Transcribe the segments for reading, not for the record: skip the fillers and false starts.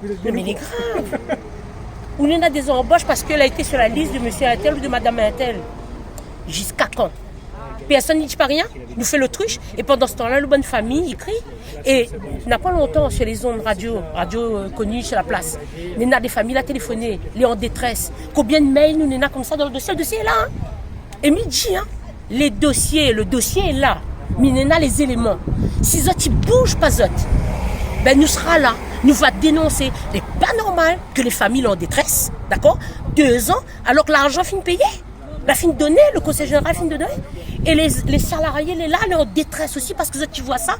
Mais il est grave. On a des embauches parce qu'elle a été sur la liste de monsieur Intel ou de madame Intel. Jusqu'à quand? Personne ne dit pas rien, nous fait l'autruche. Et pendant ce temps-là, le bonne famille, il crie. Et il n'y a pas longtemps sur les ondes radio connues sur la place, il y a des familles à téléphoner, les en détresse. Combien de mails nous avons comme ça dans le dossier? Le dossier est là. Hein? Et midi, hein? Le dossier est là. Mais il y a les éléments. Si Zot, il bouge pas Zot, ben nous sera là. Nous va dénoncer. C'est pas normal que les familles en détresse, d'accord? 2 ans, alors que l'argent finit payé. La fin de donner, le conseil général fin de donner. Et les salariés, les là, en détresse aussi parce que tu vois ça,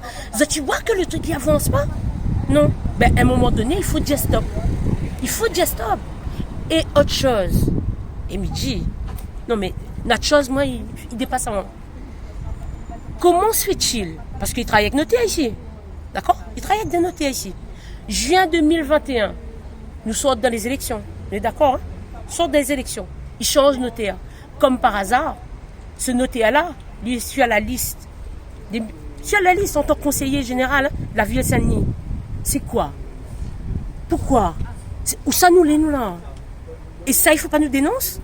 tu vois que le truc qui avance pas. Non. Ben, à un moment donné, il faut dire stop. Il faut dire stop. Et autre chose. Et me dit, non mais, notre chose, moi, il dépasse ça. Comment se fait-il? Parce qu'il travaille avec notaire ici. D'accord? Il travaille avec des notaires ici. Juin 2021, nous sommes dans les élections. On est d'accord, hein? Nous sommes dans les élections. Il change notaire. Comme par hasard, ce notaire-là, lui est sur la liste. Sur la liste en tant que conseiller général hein, de la ville de Saint-Denis. C'est quoi? Pourquoi? Où ça nous l'est, nous là? Et ça, il ne faut pas nous dénoncer?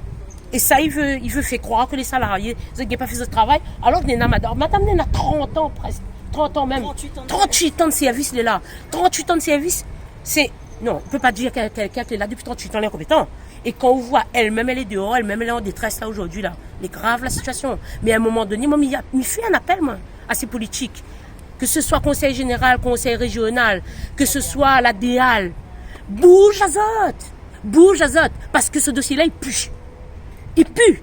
Et ça, il veut faire croire que les salariés n'ont pas fait ce travail. Alors que madame Nena a 30 ans presque. 30 ans même. 38 ans de service, il est là. 38 ans de service, c'est... Non, on ne peut pas dire quelqu'un qui est là depuis 38 ans, il est incompétent. Et quand on voit elle-même, elle est dehors, elle-même, elle est en détresse là aujourd'hui, là. Elle est grave la situation. Mais à un moment donné, moi, il fait un appel, moi, à ces politiques. Que ce soit conseil général, conseil régional, que ce soit la DEAL. Bouge Azote. Bouge Azote. Parce que ce dossier-là, il pue. Il pue.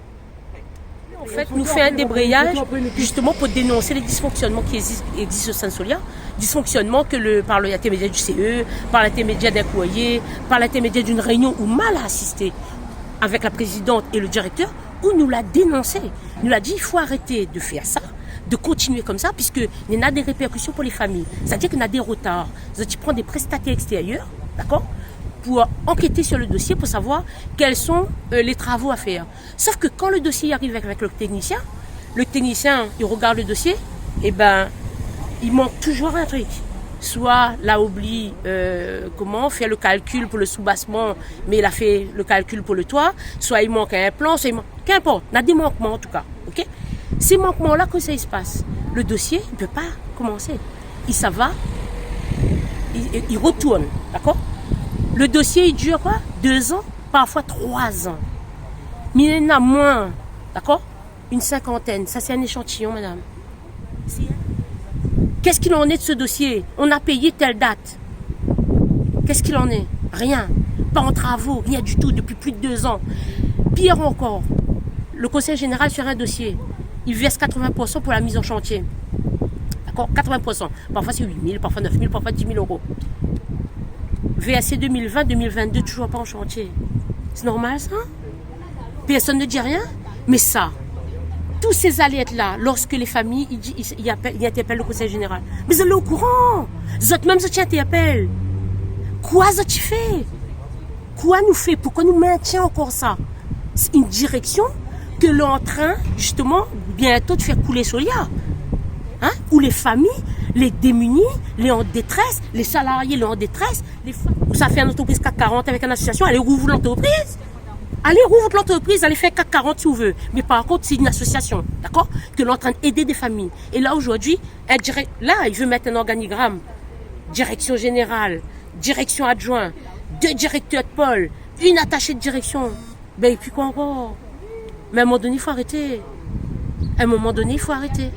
En fait, nous fait un débrayage justement pour dénoncer les dysfonctionnements qui existent au Saint-Solia. Dysfonctionnements que par l'intermédiaire du CE, par l'intermédiaire d'un courrier, par l'intermédiaire d'une réunion où mal a assisté avec la présidente et le directeur, où nous l'a dénoncé. Nous l'a dit, il faut arrêter de faire ça, de continuer comme ça, puisqu'il y a des répercussions pour les familles. C'est-à-dire qu'il y a des retards. Tu prends des prestataires extérieurs, d'accord, pour enquêter sur le dossier, pour savoir quels sont les travaux à faire. Sauf que quand le dossier arrive avec le technicien, il regarde le dossier, et ben, il manque toujours un truc. Soit là oublie comment faire le calcul pour le soubassement, mais il a fait le calcul pour le toit, soit il manque un plan, soit il manque... Qu'importe, il y a des manquements en tout cas. Okay? Ces manquements-là, que ça se passe? Le dossier, il ne peut pas commencer. Ça va, il retourne, d'accord? Le dossier, il dure quoi? 2 ans, parfois 3 ans. Mais il y en a moins, d'accord? Une 50aine. Ça, c'est un échantillon, madame. Qu'est-ce qu'il en est de ce dossier? On a payé telle date. Qu'est-ce qu'il en est? Rien. Pas en travaux, rien du tout, depuis plus de 2 ans. Pire encore, le conseil général sur un dossier, il verse 80% pour la mise en chantier. D'accord? 80%. Parfois, c'est 8 000, parfois 9 000, parfois 10 000 euros. VAC 2020-2022, toujours pas en chantier. C'est normal, ça? Personne ne dit rien? Mais ça, tous ces alertes-là, lorsque les familles, ils interpellent le conseil général. Mais vous êtes au courant? Vous êtes même, vous interpellent. Quoi vous fait? Quoi nous fait? Pourquoi nous maintient encore ça? C'est une direction que l'on est en train, justement, bientôt de faire couler Solia. Hein? Où les familles, les démunis, les en détresse, les salariés, les en détresse, ça fait une entreprise CAC 40 avec une association, allez rouvre l'entreprise. Allez rouvre l'entreprise, allez faire CAC 40 si vous voulez. Mais par contre, c'est une association, d'accord? Que l'on est en train d'aider des familles. Et là, aujourd'hui, là, il veut mettre un organigramme. Direction générale, direction adjoint, 2 directeurs de pôle, 1 attachée de direction. Ben, et puis quoi encore? Mais à un moment donné, il faut arrêter. À un moment donné, il faut arrêter.